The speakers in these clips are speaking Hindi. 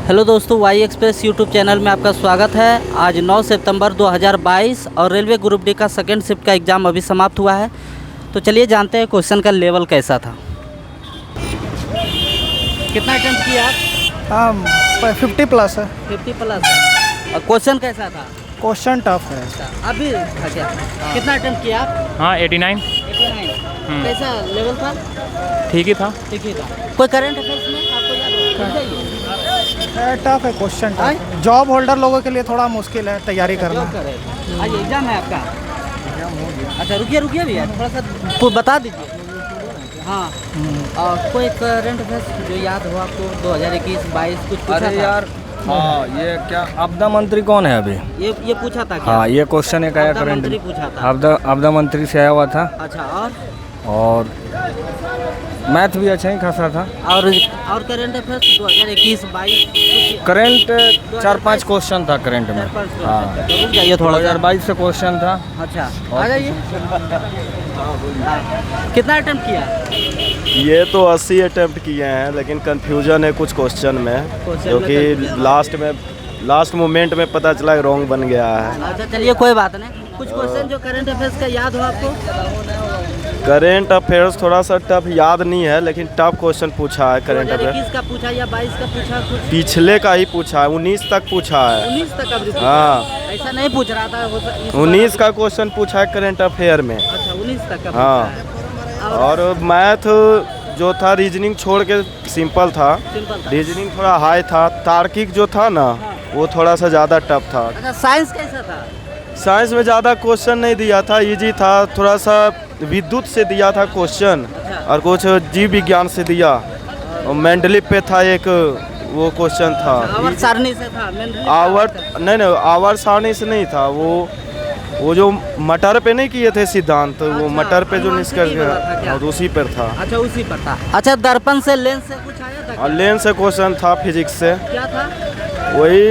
हेलो दोस्तों, वाई एक्सप्रेस यूट्यूब चैनल में आपका स्वागत है। आज 9 सितंबर 2022 और रेलवे ग्रुप डी का सेकेंड शिफ्ट का एग्ज़ाम अभी समाप्त हुआ है। तो चलिए जानते हैं क्वेश्चन का लेवल कैसा था। कितना अटेम्प्ट किया आप? 50 प्लस है। 50 प्लस है। और क्वेश्चन कैसा था? क्वेश्चन टफ है। अभी था क्या? कितना अटेम्प्ट किया आप? हाँ 89। 89। कैसा लेवल था? ठीक ही था। ठीक ही था। कोई करंट अफेयर्स में आपको याद है? टफ है क्वेश्चन टफ। जॉब होल्डर लोगों के लिए थोड़ा मुश्किल है तैयारी करना। आज एग्जाम है आपका? अच्छा रुकिए भैया, थोड़ा सा बता दीजिए। हाँ, और कोई करंट अफेयर्स जो याद हो आपको 2021-22 कुछ पूछा अरे था? यार हाँ, ये क्या आपदा मंत्री कौन है अभी? ये पूछा था क्या? हाँ, ये क्वेश्चन एक आया आपदा करंट मंत्री पूछा था। आपदा मंत्री से आया हुआ था। अच्छा, और मैथ भी अच्छा ही खासा था। और करंट अफेयर्स 2021-22 करंट 4-5 क्वेश्चन था करंट में। हाँ, रुक जाइए थोड़ा सा। 2022 से क्वेश्चन था। अच्छा, आ जाइए। कितना अटेम्प्ट किया? ये तो 80 अटेम्प्ट किए हैं, लेकिन कंफ्यूजन है कुछ क्वेश्चन में, जो कि लास्ट मोमेंट में पता चला रॉन्ग बन गया है। अच्छा चलिए, कोई बात नहीं। कुछ क्वेश्चन जो करंट अफेयर्स का याद हो आपको? करेंट अफेयर्स थोड़ा सा टफ याद नहीं है, लेकिन टफ क्वेश्चन पूछा है करंट अफेयर्स। 2021 का पूछा या 22 का पूछा? कुछ पिछले का ही पूछा है, 19 तक पूछा है। 19 तक अभी पूछा? हाँ, ऐसा नहीं पूछ रहा था। 19 का क्वेश्चन पूछा है करंट अफेयर में। अच्छा, 19 तक का हाँ, पूछा है। और मैथ जो था रीजनिंग छोड़ के सिंपल था। रीजनिंग थोड़ा हाई था। तार्किक जो था ना, वो थोड़ा सा ज़्यादा टफ था। अच्छा, साइंस कैसा था? साइंस में ज़्यादा क्वेश्चन नहीं दिया था, इजी था। थोड़ा सा विद्युत से दिया था क्वेश्चन, और कुछ जीव विज्ञान से दिया, और मेंडलिप पे था एक वो क्वेश्चन था। आवर्त सारणी से था? नहीं, आवर्त सारणी से नहीं था। वो जो मटर पे नहीं किए थे सिद्धांत, वो मटर पे जो निष्कर्ष गया, और उसी पर था। अच्छा, उसी पर था। अच्छा, दर्पण से लेंस से कुछ आया था? और लेंस से क्वेश्चन था फिजिक्स से। क्या था? वही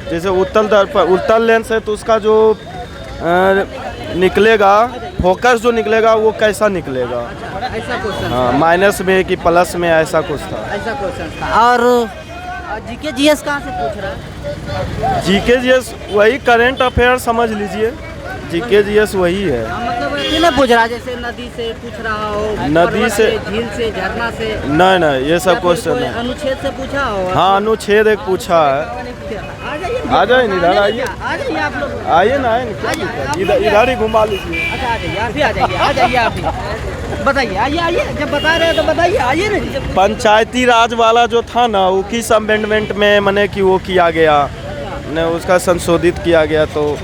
जैसे उत्तल लेंस है तो उसका जो निकलेगा फोकस जो निकलेगा वो कैसा निकलेगा। ऐसा क्वेश्चन? हाँ, माइनस में कि प्लस में, ऐसा कुछ था। ऐसा क्वेश्चन था। और जीके जीएस कहाँ से पूछ रहा है? जीके जीएस वही करंट अफेयर समझ लीजिए। जीके जीएस वही है। मतलब ऐसे नहीं पूछ रहा जैसे नदी से पूछ रहा हो, नदी से, झील से, झरना से? नहीं, ये सब क्वेश्चन है। अनुच्छेद से पूछा हो? हाँ, अनुच्छेद एक पूछा है। आ जाइए, इधर आइए। आ जाइए आप लोग। आइए ना, इधर ही घुमा लीजिए। अच्छा, आ जाइए आप भी। बताइए, आइए। जब बता रहे हैं तो बताइए, आइए ना। पंचायती राज वाला जो था ना, वो किस अमेंडमेंट में मैंने कि वो किया गया ने, उसका संशोधित किया गया। तो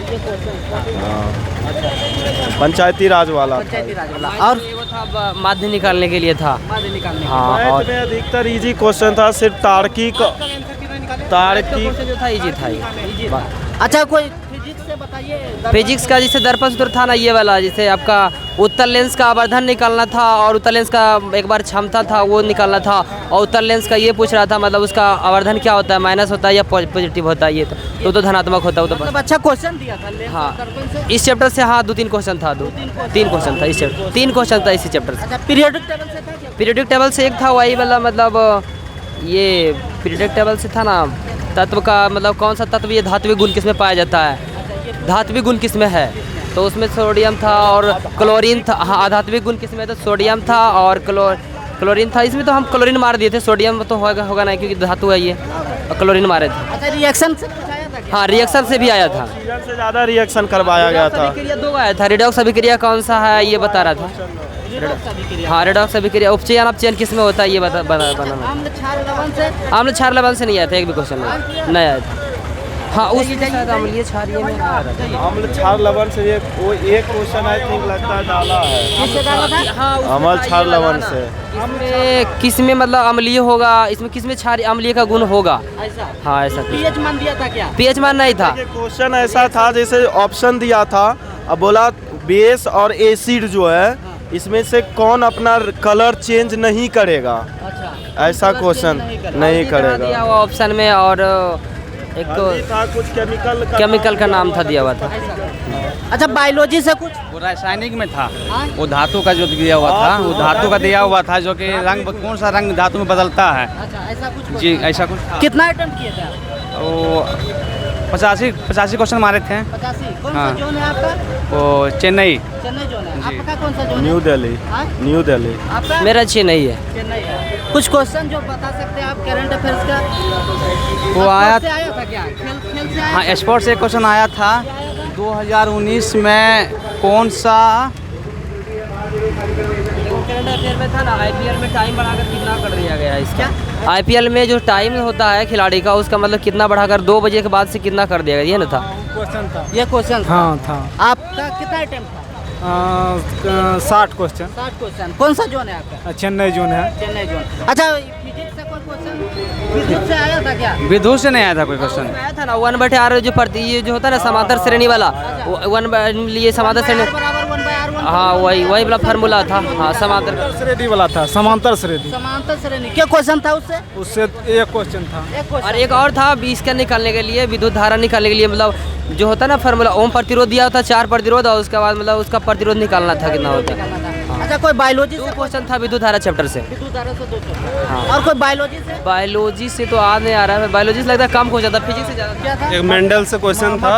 पंचायती राज वाला। और वो था माध्य निकालने के लिए था। हाँ, मैथ में अधिकतर इजी क्वेश्चन था, सिर्फ तार्किक जो था इजी था ये। अच्छा, कोई फिजिक्स से बताइए। फिजिक्स का जैसे दर्पण सूत्र था ना, ये वाला जैसे आपका उत्तल लेंस का आवर्धन निकालना था, और उत्तल लेंस का एक बार क्षमता था वो निकालना था, और उत्तल लेंस का ये पूछ रहा था मतलब उसका आवर्धन क्या होता है, माइनस होता है या पॉजिटिव होता है। ये तो धनात्मक होता है वो तो मतलब अच्छा क्वेश्चन दिया था लेंस हाँ, और दर्पण से? इस चैप्टर से हाँ 2-3 क्वेश्चन था। 3 क्वेश्चन था इस चैप्टर, 3 क्वेश्चन था इसी चैप्टर से। अच्छा, पीरियोडिक टेबल से था क्या? पीरियोडिक टेबल से एक था वही वाला, मतलब ये पीरियोडिक टेबल से था ना, तत्व का मतलब कौन सा तत्व ये धात्विक गुण किस में पाया जाता है, धात्विक गुण किस में है, तो उसमें सोडियम था और क्लोरीन था। हाँ, अधात्विक गुण किस में तो सोडियम था और क्लोरीन था। इसमें तो हम क्लोरीन मार दिए थे, सोडियम तो होगा नहीं क्योंकि धातु है ये, और क्लोरीन मारे थे। अच्छा, रिएक्शन से पूछाया था क्या? हाँ, रिएक्शन से भी आया था। ऑक्सीजन से ज़्यादा रिएक्शन करवाया गया था। अभिक्रिया 2 आया था। रिडॉक्स अभिक्रिया कौन सा है ये बता रहा था। हाँ, रिडॉक्स अभिक्रिया उपचयन अपचयन किस में होता है ये बना। आम्ल क्षार लवण से? आम्ल क्षार लवण से नहीं आया था, एक भी क्वेश्चन नहीं आया था। हाँ, उसमें शायद अम्लीय क्षारीय में आया था। अम्ल क्षार लवण से एक क्वेश्चन आई थिंक लगता है डाला है। किससे डाला था? हाँ, अम्ल क्षार लवण से। इसमें किस में मतलब अम्लीय होगा, इसमें किस में क्षारीय अम्लीय का गुण होगा। ऐसा? हाँ, ऐसा पीएच मान दिया था क्या? पीएच मान नहीं था। क्वेश्चन ऐसा था जैसे ऑप्शन दिया था, अब बोला बेस और एसिड जो है इसमें से कौन अपना कलर चेंज नहीं करेगा। अच्छा, ऐसा क्वेश्चन नहीं दिया करेगा। हुआ ऑप्शन में, और एक था कुछ केमिकल केमिकल का नाम था दिया हुआ था। अच्छा बायोलॉजी से कुछ वो रासायनिक में था, हाँ? वो धातु का जो दिया हुआ था, वो धातु का दिया हुआ था जो कि रंग कौन सा रंग धातु में बदलता है। अच्छा ऐसा कुछ जी question ऐसा कुछ था। कितना अटेम्प्ट किए थे आप? वो 85 क्वेश्चन मारे थे। 85 कौन सा हाँ। जोन है आपका? वो चेन्नई। चेन्नई जोन है। जी। आपका कौन सा जोन है? न्यू दिल्ली। हाँ? न्यू दिल्ली। आपका मेरा अच्छी नहीं है। चेन्नई है। कुछ क्वेश्चन जो बता सकते हैं आप करंट अफेयर्स का? वो आप आया कब से आया था क्या? खेल से आया हाँ, था? स्पोर्ट्स से क्वेश्चन आया था 2019 में कौन सा करंट अफेयर में था ना, आईपीएल में टाइम बढ़ाकर कितना कर दिया गया है इसका? आईपीएल में जो टाइम होता है खिलाड़ी का, उसका मतलब कितना बढ़ाकर 2 बजे के बाद से कितना कर दिया गया, ये ना था। ये क्वेश्चन हाँ था। आपका कितना अटेम्प्ट था? 60 क्वेश्चन। 60 क्वेश्चन। कौन सा जोन है आपका? चेन्नई जोन है। चेन्नई जोन। अच्छा फिजिक्स से कोई क्वेश्चन फिजिक्स से आया था क्या? विदुष से नहीं आया था कोई क्वेश्चन। आया था ना 1/r जो पड़ती ये जो होता है ना समांतर श्रेणी वाला, ये समांतर श्रेणी, बराबर 1/r1 हाँ वही वाला फार्मूला था। हाँ समांतर श्रेणी वाला था, समांतर श्रेणी। समांतर श्रेणी। क्या क्वेश्चन था उससे? उससे एक क्वेश्चन था। एक और क्वेश्चन। एक और था 20 का निकालने के लिए, विद्युत धारा निकालने के लिए, मतलब जो होता है ना फार्मूला, ओम प्रतिरोध दिया था 4 प्रतिरोध, और उसके बाद मतलब उसका प्रतिरोध निकालना था कितना होता है। अच्छा कोई बायोलॉजी से 2 क्वेश्चन था विद्युत धारा चैप्टर से। विद्युत धारा से 200। और कोई बायोलॉजी से बायोलॉजी से तो आज नहीं आ रहा है, बायोलॉजी से लगता है कम हो जाता है, फिजिक्स से ज़्यादा। क्या था? एक मेंडल से क्वेश्चन था।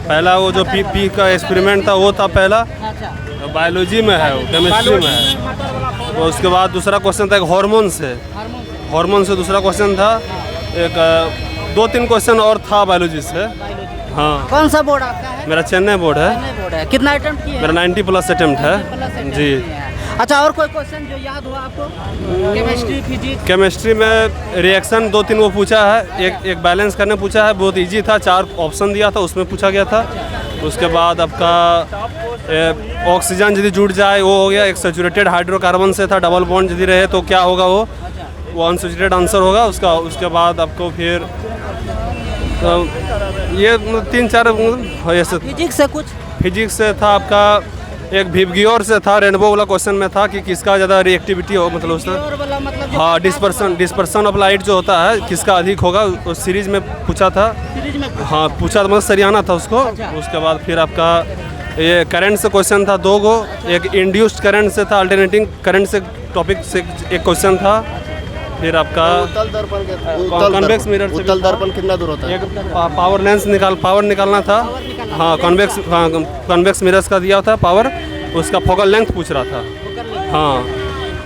पहला वो जो पी का एक्सपेरिमेंट था वो था पहला। अच्छा बायोलॉजी में है, वो केमिस्ट्री में है। तो उसके बाद दूसरा क्वेश्चन था एक हार्मोन से। हार्मोन हार्मोन से दूसरा क्वेश्चन था। एक 2-3 क्वेश्चन और था बायोलॉजी से। हाँ कौन सा बोर्ड आपका है? मेरा चेन्नई बोर्ड है। चेन्नई बोर्ड है। कितना अटेम्प्ट किए? मेरा 90+ अटेम्प्ट है जी। अच्छा और कोई क्वेश्चन जो याद हुआ आपको? Chemistry physics? केमिस्ट्री में रिएक्शन 2-3 वो पूछा है। एक बैलेंस करने पूछा है, बहुत इजी था। 4 ऑप्शन दिया था, उसमें पूछा गया था। उसके बाद आपका ऑक्सीजन यदि जुड़ जाए वो हो गया। एक सैचुरेटेड हाइड्रोकार्बन से था, डबल बॉन्ड यदि रहे तो क्या होगा, वो अनसैचुरेटेड आंसर होगा उसका। उसके बाद आपको फिर तो ये 3-4 ऐसे। फिजिक्स से कुछ? फिजिक्स से था आपका एक विबग्योर से था, रेनबो वाला क्वेश्चन में था कि किसका ज़्यादा रिएक्टिविटी हो, मतलब उसका और वाला मतलब जो हाँ डिस्पर्सन ऑफ लाइट जो होता है किसका अधिक होगा, उस सीरीज में पूछा था। सीरीज में हाँ पूछा था, मतलब सरियाना था उसको। उसके बाद फिर आपका ये करंट से क्वेश्चन था 2 गो। एक इंड्यूस्ड करंट से था, अल्टरनेटिंग करंट से टॉपिक से एक क्वेश्चन था। फिर आपका उत्तल दर्पण के कॉन्वेक्स मिरर से उत्तल दर्पण कितना दूर होता है? एक पावर निकालना था। हाँ कॉन्वेक्स मिरर्स का दिया था पावर, उसका फोकल लेंथ पूछ रहा था। हाँ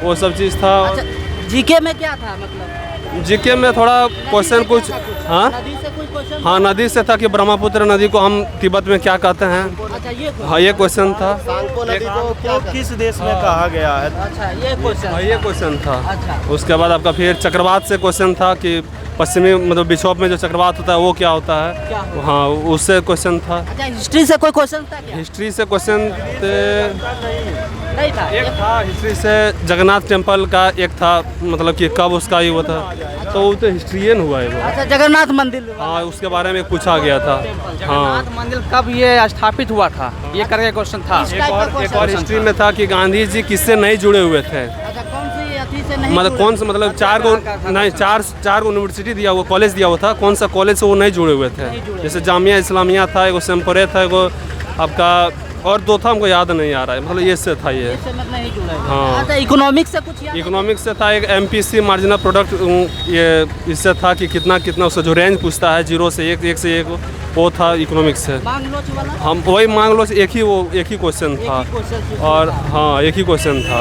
वो सब चीज़ था। जीके में क्या था मतलब? जीके में थोड़ा क्वेश्चन कुछ हाँ नदी से कोई क्वेश्चन? हाँ नदी से था कि ब्रह्मपुत्र नदी को हम तिब्बत में क्या कहते हैं। अच्छा ये हाँ ये क्वेश्चन था। सांको नदी को क्या किस देश में कहा गया है, अच्छा ये क्वेश्चन। हाँ ये क्वेश्चन था। अच्छा उसके बाद आपका फिर चक्रवात से क्वेश्चन था कि पश्चिमी मतलब बिछोप में जो चक्रवात होता है वो क्या होता है। क्या होता हाँ उससे क्वेश्चन था। अच्छा हिस्ट्री से कोई क्वेश्चन था क्या? हिस्ट्री से क्वेश्चन नहीं था। एक था हिस्ट्री से जगन्नाथ टेम्पल का, एक था मतलब कि कब उसका ये हुआ था, तो वो तो हिस्ट्रियन हुआ है वो। अच्छा जगन्नाथ मंदिर। हाँ उसके बारे में पूछा गया था। हाँ जगन्नाथ मंदिर कब ये स्थापित हुआ था, ये करके क्वेश्चन था। एक और हिस्ट्री में था कि गांधी जी किससे नहीं जुड़े हुए थे, अच्छा कौन सी अथी से नहीं मतलब कौन सा, मतलब 4 गो यूनिवर्सिटी दिया हुआ, कॉलेज दिया हुआ था, कौन सा कॉलेज से वो नहीं जुड़े हुए थे। जैसे जामिया इस्लामिया था, एगो सेम्परे था, एगो आपका और 2 था, हमको याद नहीं आ रहा है, मतलब ये से था ये। इससे मतलब नहीं जुड़ा है। हाँ। अच्छा इकोनॉमिक्स से कुछ याद? इकोनॉमिक्स से था एक MPC मार्जिनल प्रोडक्ट, ये इससे था कि कितना उसका जो रेंज पूछता है 0 से 1 से 1, वो था इकोनॉमिक्स से। मांग लोच वाला? हम वही मांग लो, एक ही क्वेश्चन था। और हाँ एक ही क्वेश्चन था।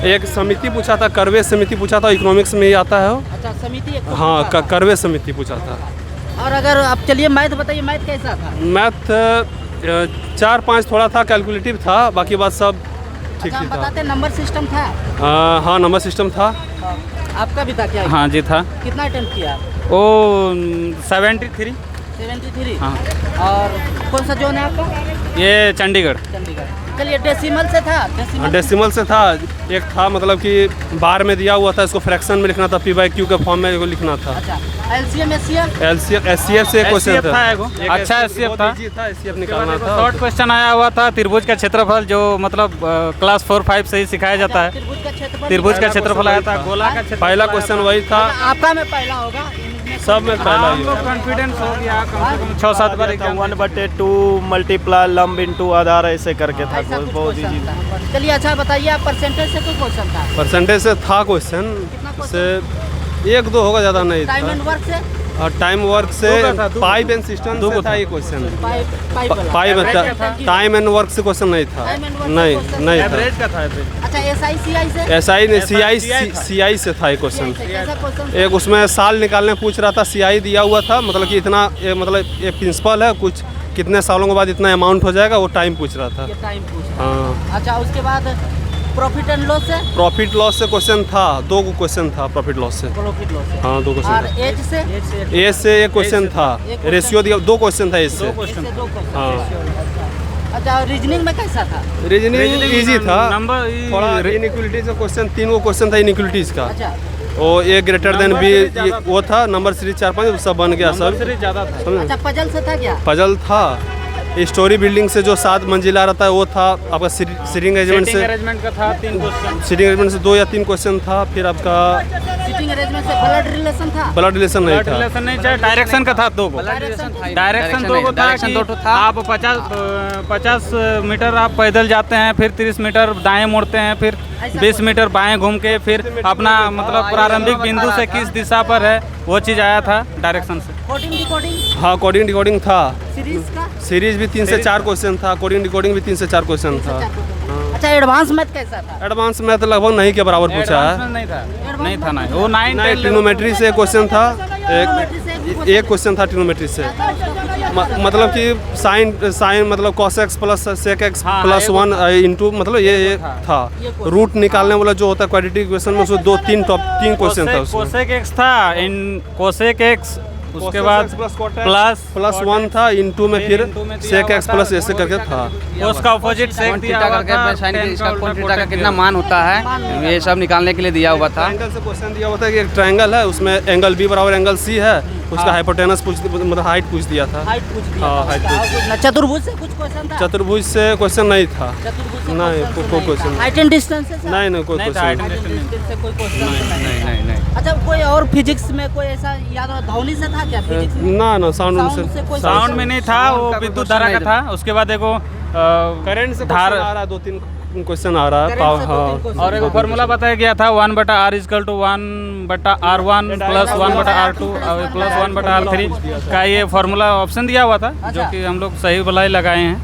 एक समिति पूछा था, करवे समिति पूछा था, इकोनॉमिक्स में ही आता है वो। अच्छा समिति एक हाँ था। करवे समिति पूछा था। और अगर आप चलिए मैथ बताइए, मैथ कैसा था? मैथ 4-5 थोड़ा था, कैलकुलेटिव था, बाकी बात सब ठीक अच्छा, ही हम था। बताते नंबर सिस्टम था? हाँ नंबर सिस्टम था। आपका भी था क्या? हाँ जी था। कितना अटेम्प्ट किया? वो 73। 73। हाँ और कौन सा जोन है आपका? ये चंडीगढ़। चंडीगढ़। चलिए डेसिमल से था? डेसिमल से था। एक था मतलब कि बार में दिया हुआ था, इसको फ्रैक्शन में लिखना था, P/Q के फॉर्म में इसको लिखना था। अच्छा LCM SCF? SCF से एक क्वेश्चन था। अच्छा SCF था। SCF निकालना था। शॉर्ट क्वेश्चन आया हुआ था, त्रिभुज का क्षेत्रफल, जो मतलब क्लास 4-5 से ही सिखाया जाता है। त्रिभुज का क्षेत्रफल? त्रिभुज का क्षेत्रफल आया था, गोला का क्षेत्रफल। पहला क्वेश्चन वही था। आपका में पहला होगा, में सब में पहला ही है। कॉन्फिडेंस हो गया कम से कम 6-7 बार एग्जाम 1/2 मल्टीप्लाई लंब इंटू आधार ऐसे करके था ऐसा कुछ बहुत क्वेश्चन इजी था। था। चलिए अच्छा बताइए आप परसेंटेज से कोई क्वेश्चन था? परसेंटेज से था क्वेश्चन कितना से 1-2 होगा, ज़्यादा नहीं टाइम था। एंड वर्क से? और टाइम वर्क से पाइप एंड सिस्टम से था ये क्वेश्चन। पाइप वाला। पाइप टाइम एंड वर्क से क्वेश्चन नहीं था। Time and work से नहीं question नहीं एवरेज का था एवरेज। अच्छा एसआई सीआई से? ऐसा ही नहीं, CI CI से था ये क्वेश्चन। कैसा क्वेश्चन? एक उसमें साल निकालने पूछ रहा था, CI दिया हुआ था, मतलब कि इतना मतलब ये प्रिंसिपल है, कुछ कितने सालों के बाद इतना अमाउंट हो जाएगा, वो टाइम पूछ रहा था। ये टाइम पूछ। हाँ, अच्छा उसके बाद प्रॉफिट एंड लॉस से? प्रॉफिट लॉस से क्वेश्चन था, 2 क्वेश्चन था प्रॉफिट लॉस से। प्रॉफिट लॉस से। हाँ 2 और क्वेश्चन। एज से? एज से एक क्वेश्चन था, रेशियो दिया, 2 क्वेश्चन था एज से। एज से 2 क्वेश्चन। हाँ अच्छा और रीजनिंग में कैसा था? रीजनिंग इजी था, नंबर थोड़ा इनइक्वलिटीज का क्वेश्चन 3 क्वेश्चन था इनइक्वलिटीज का। अच्छा और ए ग्रेटर देन बी वो था, नंबर सीरीज 4-5 सब बन गया सब। ज़्यादा था। समझे? अच्छा पजल से था क्या? पजल था, स्टोरी बिल्डिंग से जो 7 मंजिला रहता है वो था आपका। सीटिंग अरेंजमेंट से अरेंजमेंट का था 3 क्वेश्चन। सीटिंग अरेंजमेंट से 2 या 3 क्वेश्चन था। फिर आपका सिटिंग अरेंजमेंट से ब्लड रिलेशन था? ब्लड रिलेशन नहीं था। रिलेशन नहीं चाहिए, डायरेक्शन का था 2 को। डायरेक्शन 2 को था कि आप 50 मीटर आप पैदल जाते हैं, फिर 30 मीटर दाएं मुड़ते हैं, फिर 20 मीटर बाएं घूम के फिर अपना मतलब प्रारंभिक बिंदु से किस दिशा पर है वो चीज़ आया था डायरेक्शन से। कोडिंग डिकोडिंग हाँ कोडिंग डिकोडिंग था। सीरीज का? सीरीज भी 3 से 4 क्वेश्चन था, कोडिंग डिकोडिंग भी 3 से 4 क्वेश्चन था। अच्छा एडवांस मैथ कैसा था? एडवांस में तो लगभग नहीं के बराबर पूछा है। Advancement नहीं था नहीं, वो 9 नहीं, ट्रिग्नोमेट्री से क्वेश्चन था, एक क्वेश्चन था ट्रिग्नोमेट्री से। मतलब कि साइन मतलब cos x plus sec x plus 1 into मतलब ये था। रूट निकालने वाला जो होता है क्वाड्रेटिक इक्वेशन में, उसमें 3 क्वेश्चन था उसमें। कोसेक एक्स था, इन कोसेक एक्स उसके बाद प्लस 1 था, इंटू में फिर sec x प्लस ऐसे करके था। उसका अपोजिट सेक दिया हुआ करके था, साइन के इसका tan का कौन उल्टा थीटा का कोटेक कितना मान होता है ये सब निकालने के लिए दिया हुआ था। ट्रायंगल से क्वेश्चन दिया होता है कि एक ट्रायंगल है, उसमें एंगल बी बराबर एंगल सी है, उसका हाइपोटेनस पूछ मतलब हाइट पूछ दिया था। हाइट पूछ दिया हाँ, था हाइट उसका। पूछ। और कुछ चतुर्भुज से कुछ क्वेश्चन था? चतुर्भुज से क्वेश्चन नहीं था। चतुर्भुज से नहीं, question कोई नहीं question था। नहीं। हाइट एंड डिस्टेंस से? नहीं कोई नहीं था, क्वेश्चन height and डिस्टेंस से कोई क्वेश्चन नहीं। नहीं अच्छा कोई और फिजिक्स में कोई ऐसा याद हो ध्वनि से था क्या फिजिक्स में? ना Sound साउंड से कोई साउंड में नहीं था, वो विद्युत धारा का था। उसके बाद देखो करंट से धार आ रहा है, 2-3 क्वेश्चन आ रहा है। Current से 2-3 हाँ question और एक फार्मूला बताया गया था 1/r = 1/r1 plus 1/r2 plus 1/r3 का ये फार्मूला ऑप्शन दिया हुआ था, जो कि हम लोग सही वाला ही लगाए हैं।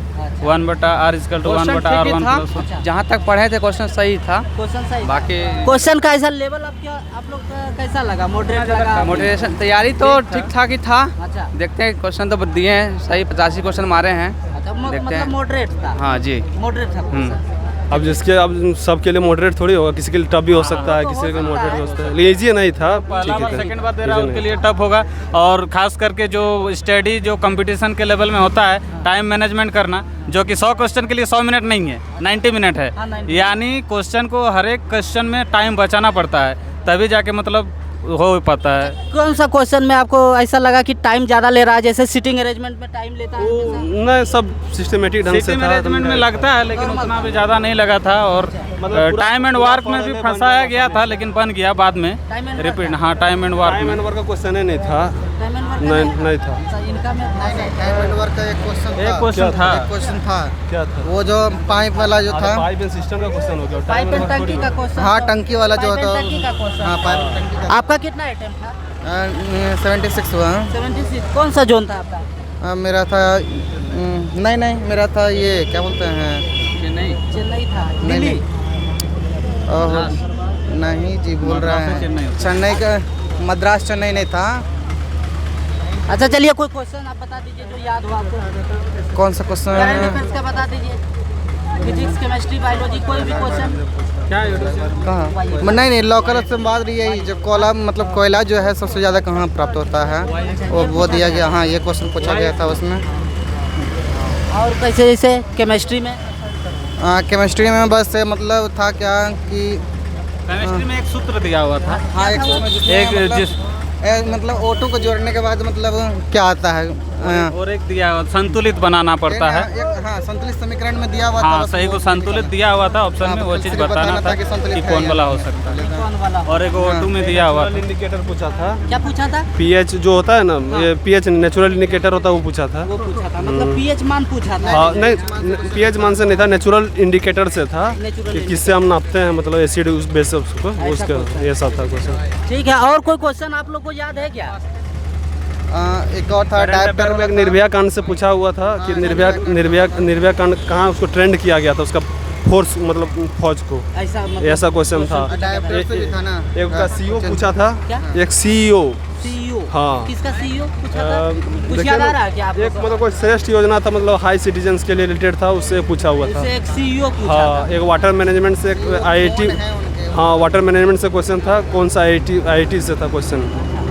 1/r = 1/r1 प्लस जहाँ तक पढ़े थे क्वेश्चन सही था, क्वेश्चन सही? बाकी क्वेश्चन का ऐसा लेवल आप लोग का कैसा लगा? मॉडरेट लगा? मोटिवेशन तैयारी तो ठीक ठाक ही था। अच्छा देखते हैं, क्वेश्चन तो दिए हैं सही, 85 क्वेश्चन मारे हैं। अच्छा देखते मतलब हैं। मॉडरेट था? हाँ जी। मॉडरेट था question। अब जिसके अब सबके लिए मॉडरेट थोड़ी होगा, किसी के लिए टफ भी हो सकता है, किसी के लिए मॉडरेट हो सकता है, लेकिन ईजी नहीं था। पहला बार ठीक है, सेकंड बार दे रहा है उनके लिए टफ होगा। और खास करके जो स्टडी जो कंपटीशन के लेवल में होता है, टाइम मैनेजमेंट करना, जो कि 100 क्वेश्चन के लिए 100 मिनट नहीं है, 90 मिनट है। हाँ, 90 यानी क्वेश्चन को हर एक क्वेश्चन में टाइम बचाना पड़ता है, तभी जाके मतलब हो पाता है। कौन सा क्वेश्चन में आपको ऐसा लगा कि टाइम ज़्यादा ले रहा है, जैसे सिटिंग अरेंजमेंट में टाइम लेता है हमेशा? नहीं सब सिस्टमेटिक ढंग से सिटी था। मैनेजमेंट में लगता है, लेकिन उतना भी ज़्यादा नहीं लगा था। और टाइम एंड वर्क में भी फंसाया गया था, लेकिन बन गया बाद में Time and work रिपीट। हाँ टाइम एंड वर्क टाइम में एंड वर्क का क्वेश्चन ही नहीं था। टाइम एंड वर्क नहीं था। अच्छा, इनका में टाइम एंड वर्क का एक क्वेश्चन एक क्वेश्चन था। क्वेश्चन था क्या था? वो जो पाइप वाला जो था, पाइप एंड सिस्टम का क्वेश्चन हो गया। पाइप एंड टंकी का क्वेश्चन? हाँ टंकी वाला जो पाइप था, एंड टंकी का क्वेश्चन? हाँ पाइप टंकी का आपका कितना अटेम्प्ट था? 76 हुआ। 76। कौन सा जोन था आपका? मेरा था नहीं मेरा था ये क्या बोलते हैं, चेन्नई था? नहीं, दिल्ली? नहीं जी बोल रहा मद्रास से है चेन्नई। चेन्नई का, मद्रास चेन्नई नहीं था। अच्छा चलिए कोई क्वेश्चन आप बता दीजिए जो याद हो आपको। कौन सा करंट क्वेश्चन? अफेयर्स का बता दीजिए, फिजिक्स केमिस्ट्री बायोलॉजी कोई भी क्वेश्चन। कहाँ? नहीं लोकल से बात रही है, जो कोयला मतलब कोयला जो है सबसे ज़्यादा कहाँ प्राप्त होता है, वो दिया गया। हाँ ये क्वेश्चन पूछा गया था उसमें। और कैसे जैसे केमिस्ट्री में? केमिस्ट्री में बस मतलब था क्या कि केमिस्ट्री में एक सूत्र दिया हुआ था। हाँ एक एक जिस मतलब ऑटो को जोड़ने के बाद मतलब क्या आता है, और एक दिया संतुलित बनाना पड़ता है। हाँ, संतुलित समीकरण में दिया हुआ था। हाँ बस सही वो को संतुलित दिया हुआ था ऑप्शन में, वो चीज़ बताना था कि कौन वाला हो सकता है। कौन वाला हो? और एक O2 में दिया हुआ था। इंडिकेटर पूछा था, क्या पूछा था? पीएच जो होता है ना, ये पीएच नेचुरल इंडिकेटर होता है, वो पूछा था। वो पूछा था, मतलब पीएच मान पूछा था। हाँ नहीं, पीएच मान से नहीं था, नेचुरल इंडिकेटर से था नेचुरल कि किससे हम नापते हैं, मतलब एसिड उस बेस उसको, उसका ये सब था क्वेश्चन। ठीक है, और कोई क्वेश्चन आप लोग को याद है क्या? एक और था डायरेक्टर में एक निर्भया कांड से पूछा हुआ था कि निर्भया कांड कहाँ उसको ट्रेंड किया गया था, उसका फोर्स मतलब फौज को, ऐसा मतलब ऐसा क्वेश्चन था। डायरेक्टर से भी था ना। एक का सीईओ पूछा था, क्या? एक सीईओ। सीईओ? हाँ। किसका सीईओ पूछा था? कुछ देखिए याद आ ना, रहा है क्या आप एक लोग को? मतलब कोई श्रेष्ठ योजना था, मतलब हाई सिटीजन्स के लिए रिलेटेड था, उससे पूछा हुआ था। उससे एक सीईओ पूछा हाँ, था। एक वाटर मैनेजमेंट से, एक आईआईटी, हाँ वाटर मैनेजमेंट से क्वेश्चन था, कौन सा आईआईटी से था क्वेश्चन।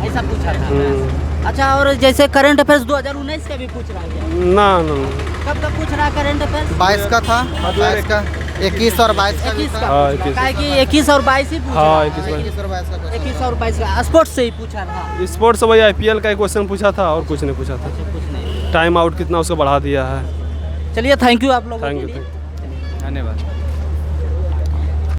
ऐसा पूछा था। अच्छा, और जैसे करंट अफेयर्स 2019 का भी पूछ रहा है क्या? ना ना कब का पूछ रहा है करंट अफेयर्स? 22 का था, 22 का, 21 और 22 का भी 21 था। का हाँ, पूछा 21 था। काहे कि 21 और 22 ही पूछ हाँ, रहा है। 21 21 और 22 का question। 21 और 22 का स्पोर्ट्स से ही पूछा था। स्पोर्ट्स से वही आईपीएल का क्वेश्चन पूछा था, और कुछ नहीं पूछा था। कुछ नहीं। टाइम आउट कितना उसको बढ़ा दिया है। चलिए, थैंक यू आप लोगों थैंक के यू, लिए। Thank you. धन्यवाद।